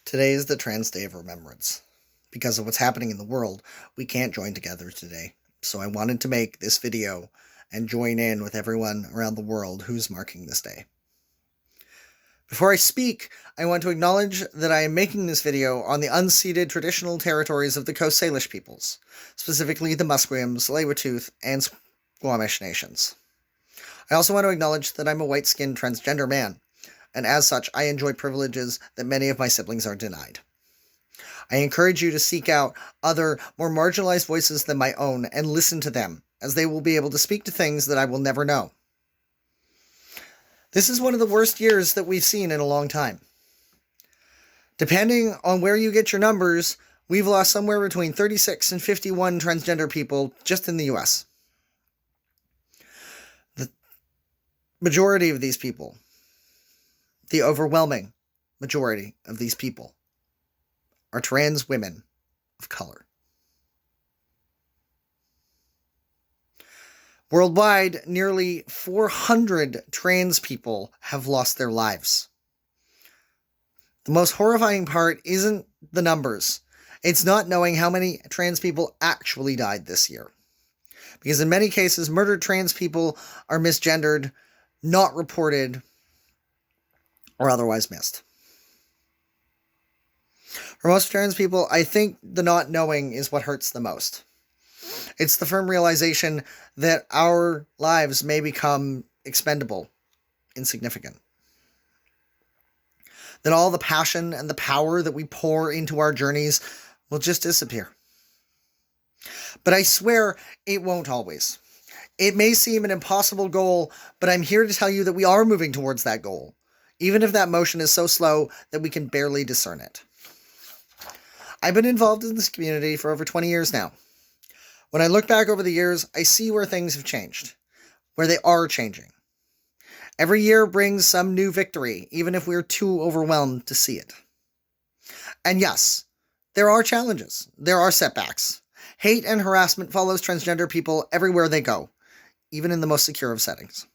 Today is the Trans Day of Remembrance. Because of what's happening in the world, we can't join together today. So I wanted to make this video and join in with everyone around the world who's marking this day. Before I speak, I want to acknowledge that I am making this video on the unceded traditional territories of the Coast Salish peoples, specifically the Musqueams, Tsleil-Waututh, and Squamish nations. I also want to acknowledge that I'm a white-skinned transgender man, and as such, I enjoy privileges that many of my siblings are denied. I encourage you to seek out other, more marginalized voices than my own and listen to them, as they will be able to speak to things that I will never know. This is one of the worst years that we've seen in a long time. Depending on where you get your numbers, we've lost somewhere between 36 and 51 transgender people just in the US. The majority of these people, the overwhelming majority of these people, are trans women of color. Worldwide, nearly 400 trans people have lost their lives. The most horrifying part isn't the numbers. It's not knowing how many trans people actually died this year. Because in many cases, murdered trans people are misgendered, not reported, or otherwise missed. For most trans people, I think the not knowing is what hurts the most. It's the firm realization that our lives may become expendable, insignificant. That all the passion and the power that we pour into our journeys will just disappear. But I swear it won't always. It may seem an impossible goal, but I'm here to tell you that we are moving towards that goal, even if that motion is so slow that we can barely discern it. I've been involved in this community for over 20 years now. When I look back over the years, I see where things have changed, where they are changing. Every year brings some new victory, even if we're too overwhelmed to see it. And yes, there are challenges. There are setbacks. Hate and harassment follows transgender people everywhere they go, even in the most secure of settings.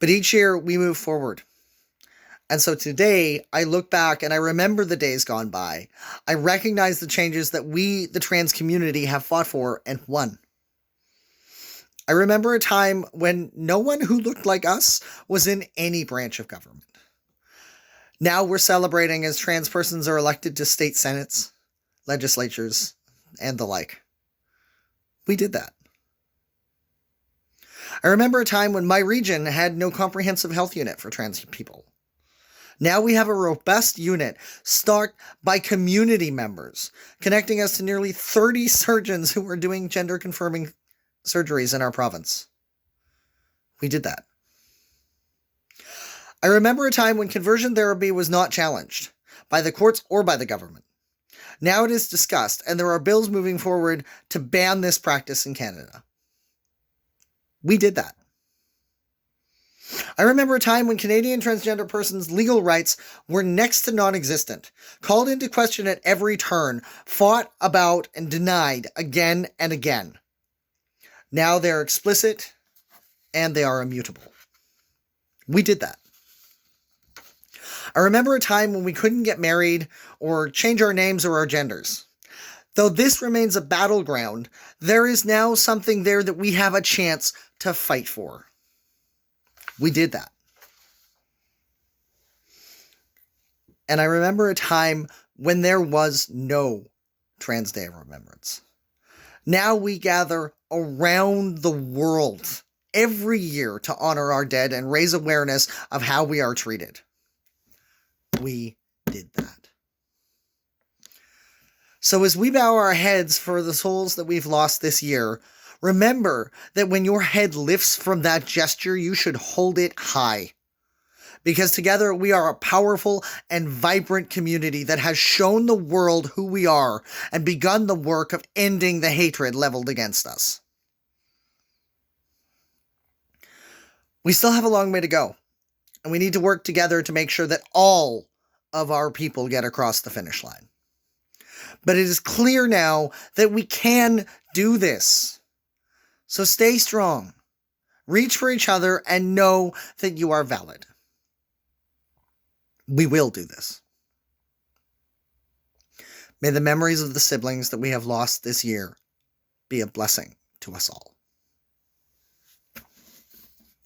But each year we move forward. And so today, I look back and I remember the days gone by. I recognize the changes that we, the trans community, have fought for and won. I remember a time when no one who looked like us was in any branch of government. Now we're celebrating as trans persons are elected to state senates, legislatures, and the like. We did that. I remember a time when my region had no comprehensive health unit for trans people. Now we have a robust unit stocked by community members, connecting us to nearly 30 surgeons who are doing gender-confirming surgeries in our province. We did that. I remember a time when conversion therapy was not challenged by the courts or by the government. Now it is discussed, and there are bills moving forward to ban this practice in Canada. We did that. I remember a time when Canadian transgender persons' legal rights were next to non-existent, called into question at every turn, fought about and denied again and again. Now they're explicit and they are immutable. We did that. I remember a time when we couldn't get married or change our names or our genders. Though this remains a battleground, there is now something there that we have a chance to fight for. We did that. And I remember a time when there was no Trans Day of Remembrance. Now we gather around the world every year to honor our dead and raise awareness of how we are treated. We did that. So as we bow our heads for the souls that we've lost this year, remember that when your head lifts from that gesture, you should hold it high. Because together we are a powerful and vibrant community that has shown the world who we are and begun the work of ending the hatred leveled against us. We still have a long way to go, and we need to work together to make sure that all of our people get across the finish line. But it is clear now that we can do this. So stay strong, reach for each other, and know that you are valid. We will do this. May the memories of the siblings that we have lost this year be a blessing to us all.